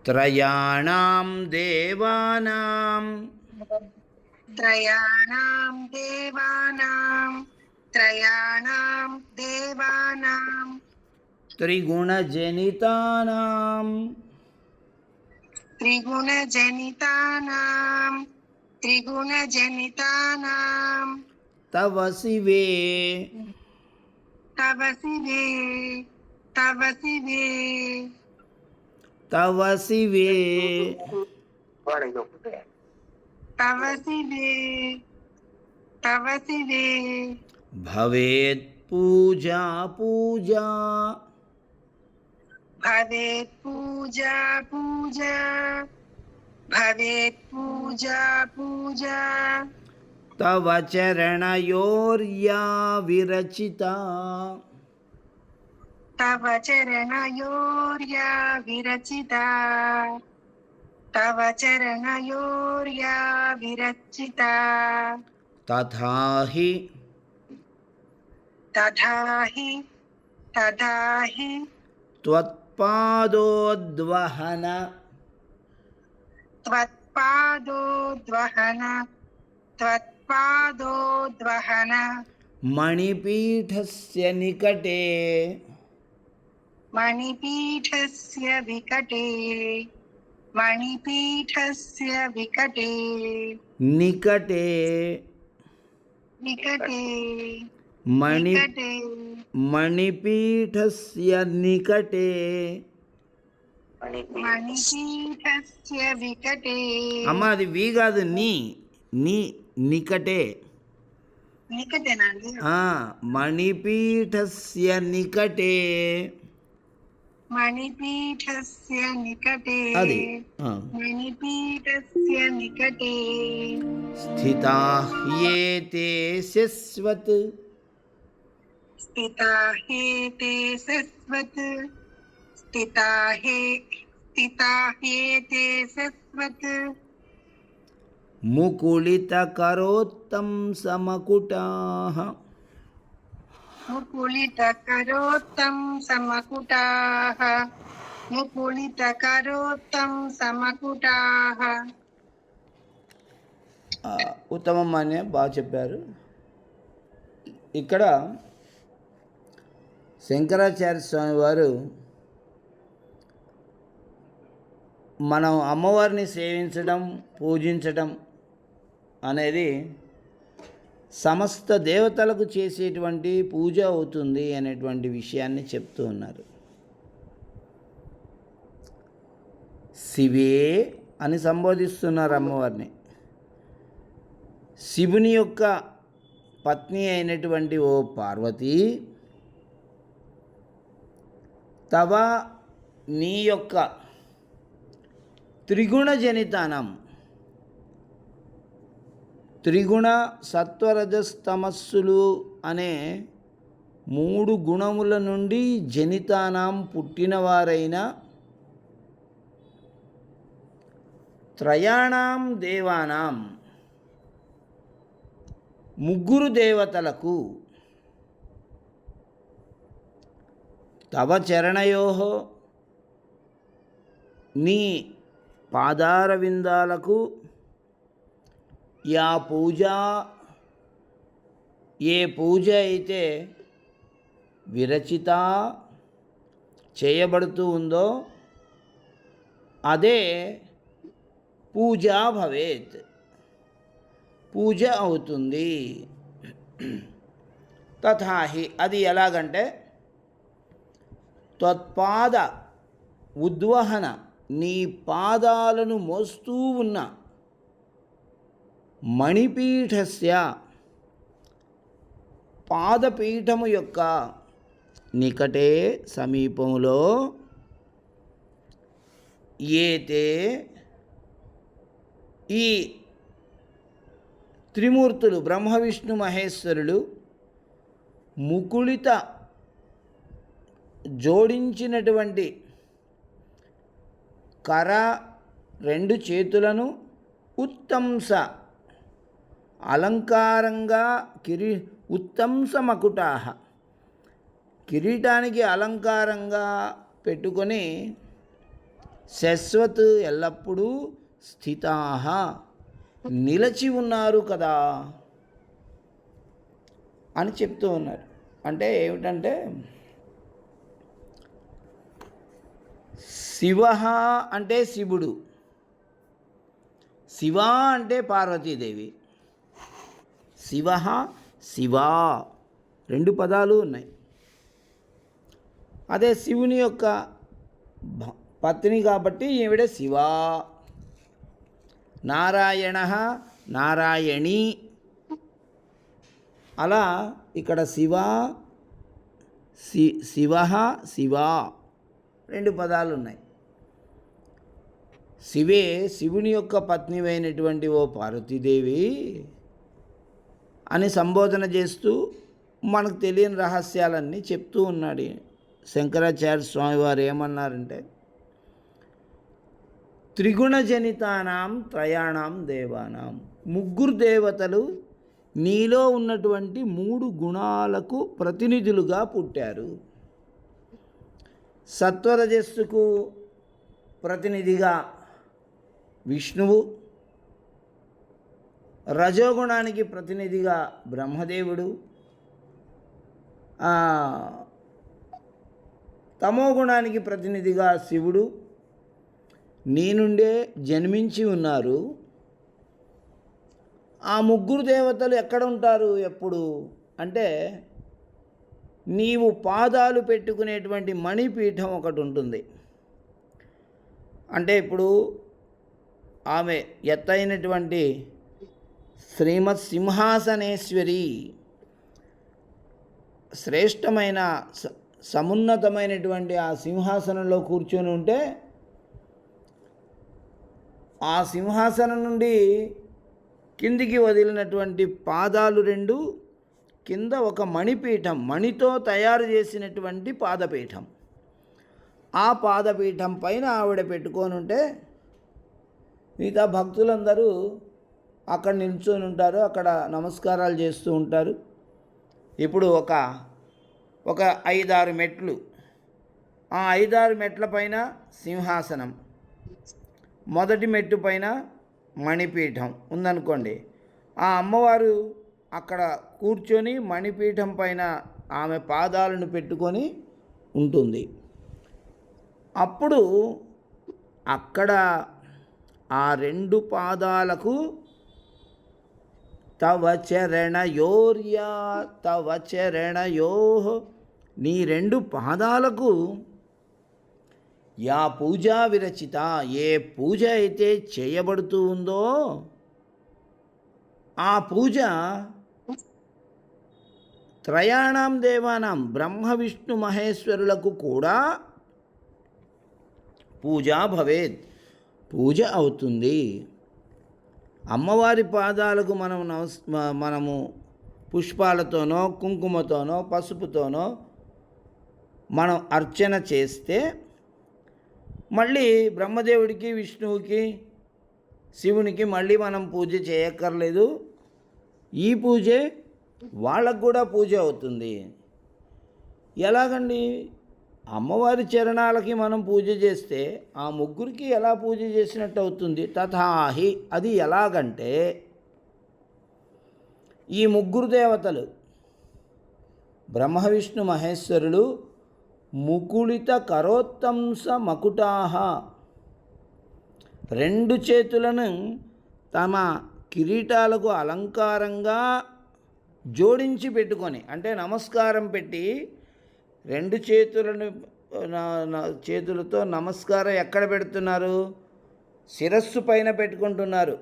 త్రయాణాం దేవానాం త్రయాణాం దేవానాం త్రయాణాం దేవానాం త్రిగుణజనితానాం త్రిగుణజనితానాం త్రిగుణజనితానాం తవ శివే తవ శివే తవ శివే తవ శివే తవ శివే తవ శివే భవేత్ పూజా పూజా భవేత్ పూజా పూజా భవేత్ పూజా పూజా తవ చరణయోర్యా విరచితా తవ చరణయోర్యా విరచితా తవ చరణయోర్యా విరచితా తథాహి తథాహి తథాహి త్వత్పాదోద్వహన త్వత్పాదోద్వహన త్వత్పాదోద్వహన మణిపీఠస్య నికటే మణిపీఠస్య వికటే మణిపీఠస్య వికటే నికటే వికటే మణి వికటే మణిపీఠస్య నికటే మణిపీఠస్య వికటే. అమ్మ అది వి కాదు నీ నికటే నికటేనా అండి? మణిపీఠస్య నికటే మణిపీఠస్య నికటే అది మణిపీఠస్య నికటే స్థితా హ్యేతే శశ్వత్ స్థితా హేతే సస్వత్ స్థితా హేతే సస్వత్ ముకుళితకరోత్తం సమకుటాః ముకుళితకరోత్తం సమకుటాః ముకుళితకరోత్తం సమకుటాః. ఉత్తమం అనే బాగా చెప్పారు. ఇక్కడ శంకరాచార్య స్వామి వారు మనం అమ్మవారిని సేవించడం పూజించడం అనేది సమస్త దేవతలకు చేసేటువంటి పూజ అవుతుంది అనేటువంటి విషయాన్ని చెప్తూ ఉన్నారు. శివే అని సంబోధిస్తున్నారు అమ్మవారిని. శివుని యొక్క పత్ని అయినటువంటి ఓ పార్వతి, తవ నీ యొక్క త్రిగుణ జనితానం, త్రిగుణ సత్వరజస్తమస్సులు అనే 3 గుణముల నుండి జనితానాం పుట్టినవారైన త్రయాణాం దేవానాం 3 దేవతలకు తవ చరణయోః నీ పాదారవిందాలకు యా పూజ ఏ పూజ అయితే విరచిత చేయబడుతూ ఉందో అదే పూజ భవేత్, పూజ అవుతుంది. తథాహి అది ఎలాగంటే త్వత్పాద ఉద్వహన నీ పాదాలను మోస్తూ ఉన్న మణిపీఠస్య పాదపీఠము యొక్క నికటే సమీపములో ఏతే ఈ త్రిమూర్తులు బ్రహ్మ విష్ణు మహేశ్వరులు ముకుళిత జోడించినటువంటి కర 2 చేతులను ఉత్తంస అలంకారంగా ఉత్తంస మకుటాః కిరీటానికి అలంకారంగా పెట్టుకొని శశ్వత్ ఎల్లప్పుడూ స్థితాః నిలిచి ఉన్నారు కదా అని చెప్తూ ఉన్నారు. అంటే ఏమిటంటే శివ అంటే శివుడు, శివ అంటే పార్వతీదేవి. శివ శివా రెండు పదాలు ఉన్నాయి. అదే శివుని యొక్క పత్ని కాబట్టి ఈవిడ శివా. నారాయణ నారాయణి. అలా ఇక్కడ శివ శివా రెండు పదాలు ఉన్నాయి. శివే శివుని యొక్క పత్నివైనటువంటి ఓ పార్వతీదేవి అని సంబోధన చేస్తూ మనకు తెలియని రహస్యాలన్నీ చెప్తూ ఉన్నాడు శంకరాచార్య స్వామివారు. ఏమన్నారంటే త్రిగుణజనితానాం త్రయాణం దేవానాం, ముగ్గురు దేవతలు నీలో ఉన్నటువంటి మూడు గుణాలకు ప్రతినిధులుగా పుట్టారు. సత్వరజస్సుకు ప్రతినిధిగా విష్ణువు, రజోగుణానికి ప్రతినిధిగా బ్రహ్మదేవుడు, తమోగుణానికి ప్రతినిధిగా శివుడు నీ నుండే జన్మించి ఉన్నారు. ఆ ముగ్గురు దేవతలు ఎక్కడ ఉంటారు ఎప్పుడు అంటే నీవు పాదాలు పెట్టుకునేటువంటి మణిపీఠం ఒకటి ఉంటుంది. అంటే ఇప్పుడు ఆమె ఎత్తైనటువంటి శ్రీమత్ సింహాసనేశ్వరి, శ్రేష్టమైన సమున్నతమైనటువంటి ఆ సింహాసనంలో కూర్చొని ఉంటే ఆ సింహాసనం నుండి కిందికి వదిలినటువంటి పాదాలు రెండు కింద ఒక మణిపీఠం, మణితో తయారు చేసినటువంటి పాదపీఠం. ఆ పాదపీఠం పైన ఆవిడ పెట్టుకొని ఉంటే మిగతా భక్తులందరూ అక్కడ నిల్చొని ఉంటారు, అక్కడ నమస్కారాలు చేస్తూ ఉంటారు. ఇప్పుడు ఒక 5-6 మెట్లు, ఆ 5-6 మెట్ల పైన సింహాసనం, మొదటి మెట్టు పైన మణిపీఠం ఉందనుకోండి. ఆ అమ్మవారు అక్కడ కూర్చొని మణిపీఠం పైన ఆమె పాదాలను పెట్టుకొని ఉంటుంది. అప్పుడు అక్కడ ఆ రెండు పాదాలకు తవ చరణయోర్యా తవ చరణయో, నీ రెండు పాదాలకు యా పూజా విరచిత, ఏ పూజ అయితే చేయబడుతూ ఉందో ఆ పూజ త్రయాణం దేవానాం, బ్రహ్మ విష్ణు మహేశ్వరులకు కూడా పూజ భవేత్, పూజ అవుతుంది. అమ్మవారి పాదాలకు మనము పుష్పాలతోనో కుంకుమతోనో పసుపుతోనో మనం అర్చన చేస్తే మళ్ళీ బ్రహ్మదేవుడికి విష్ణువుకి శివునికి మళ్ళీ మనం పూజ చేయక్కర్లేదు. ఈ పూజే వాళ్ళకు కూడా పూజ అవుతుంది. ఎలాగండి? అమ్మవారి చరణాలకి మనం పూజ చేస్తే ఆ ముగ్గురికి ఎలా పూజ చేసినట్టు అవుతుంది? తథాహి, అది ఎలాగంటే ఈ ముగ్గురు దేవతలు బ్రహ్మ విష్ణు మహేశ్వరులు ముకుళిత కరోత్తంస మకుటాహ, రెండు చేతులను తమ కిరీటాలకు అలంకారంగా జోడించి పెట్టుకొని, అంటే నమస్కారం పెట్టి రెండు చేతులతో నమస్కారం ఎక్కడ పెడుతున్నారు? శిరస్సు పైన పెట్టుకుంటున్నారు.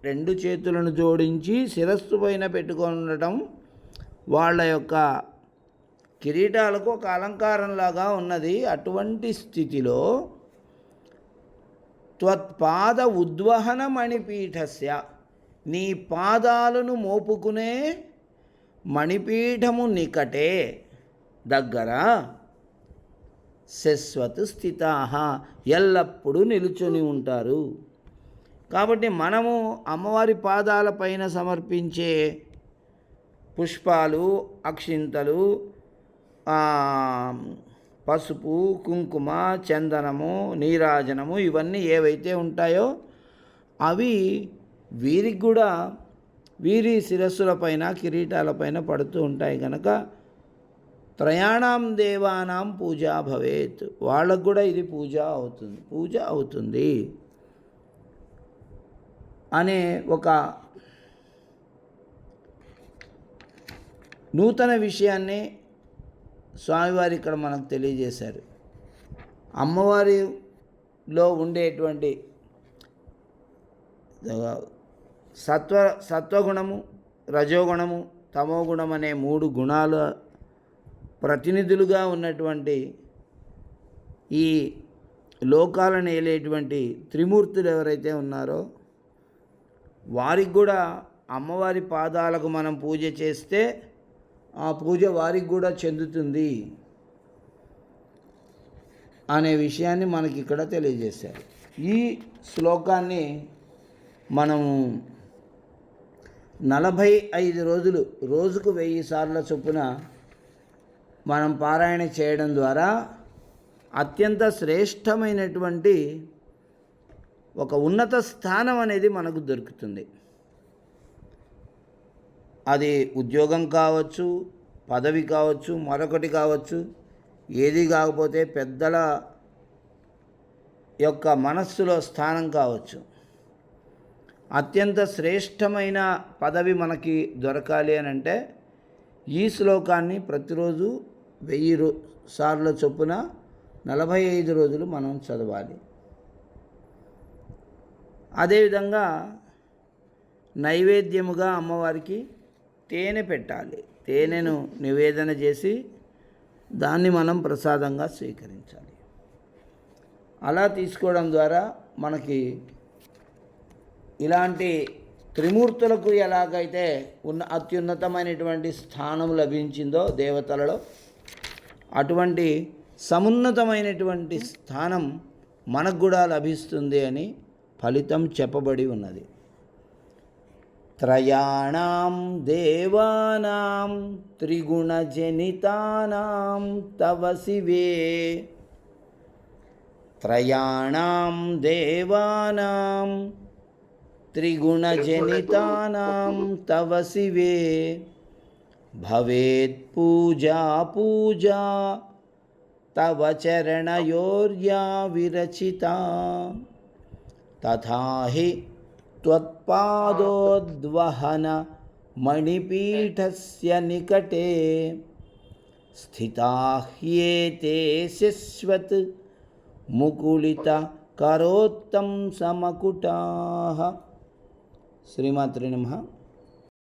రెండు చేతులను జోడించి శిరస్సు పైన పెట్టుకొనడం వాళ్ళ యొక్క కిరీటాలకు ఒక అలంకారంలాగా ఉన్నది. అటువంటి స్థితిలో త్వత్పాద ఉద్వహన మణిపీఠస్య, నీ పాదాలను మోపుకునే మణిపీఠము నికటే, దగ్గర శశ్వత్ స్థితాః, ఎల్లప్పుడూ నిలుచొని ఉంటారు. కాబట్టి మనము అమ్మవారి పాదాల పైన సమర్పించే పుష్పాలు, అక్షింతలు, పసుపు, కుంకుమ, చందనము, నీరాజనము ఇవన్నీ ఏవైతే ఉంటాయో అవి వీరికి కూడా వీరి శిరస్సులపైన కిరీటాలపైన పడుతూ ఉంటాయి కనుక త్రయాణం దేవానాం పూజా భవేత్, వాళ్ళకు కూడా ఇది పూజ అవుతుంది అనే ఒక నూతన విషయాన్ని స్వామివారు ఇక్కడ మనకు తెలియజేశారు. అమ్మవారిలో ఉండేటువంటి సత్వగుణము, రజోగుణము, తమోగుణం అనే 3 గుణాల ప్రతినిధులుగా ఉన్నటువంటి ఈ లోకాలను ఏలేటువంటి త్రిమూర్తులు ఎవరైతే ఉన్నారో వారికి కూడా అమ్మవారి పాదాలకు మనం పూజ చేస్తే ఆ పూజ వారికి కూడా చెందుతుంది అనే విషయాన్ని మనకి ఇక్కడ తెలియజేశారు. ఈ శ్లోకాన్ని మనము 45 రోజులు రోజుకు 1000 సార్ల చొప్పున మనం పారాయణ చేయడం ద్వారా అత్యంత శ్రేష్టమైనటువంటి ఒక ఉన్నత స్థానం అనేది మనకు దొరుకుతుంది. అది ఉద్యోగం కావచ్చు, పదవి కావచ్చు, మరొకటి కావచ్చు, ఏది కాకపోతే పెద్దల యొక్క మనస్సులో స్థానం కావచ్చు. అత్యంత శ్రేష్టమైన పదవి మనకి దొరకాలి అని అంటే ఈ శ్లోకాన్ని ప్రతిరోజు 1000 సార్ల చొప్పున 45 రోజులు మనం చదవాలి. అదేవిధంగా నైవేద్యముగా అమ్మవారికి తేనె పెట్టాలి. తేనెను నివేదన చేసి దాన్ని మనం ప్రసాదంగా స్వీకరించాలి. అలా తీసుకోవడం ద్వారా మనకి ఇలాంటి త్రిమూర్తులకు ఎలాగైతే అత్యున్నతమైనటువంటి స్థానం లభించిందో దేవతలలో, అటువంటి సమున్నతమైనటువంటి స్థానం మనకు కూడా లభిస్తుంది అని ఫలితం చెప్పబడి ఉన్నది. త్రయాణం దేవానాం త్రిగుణజనితానాం తవ శివే, త్రయాణం దేవానాం త్రిగుణజనితానాం తవ శివే, భవేత్ పూజా పూజా తవ చరణయోర్యా విరచితా, తథా హి త్వత్పాదోద్వహన మణిపీఠస్య నికటే స్థితా హ్యేతే శశ్వత్ ముకుళిత కరోత్తం సమకుటాః. శ్రీమాత్రే నమః.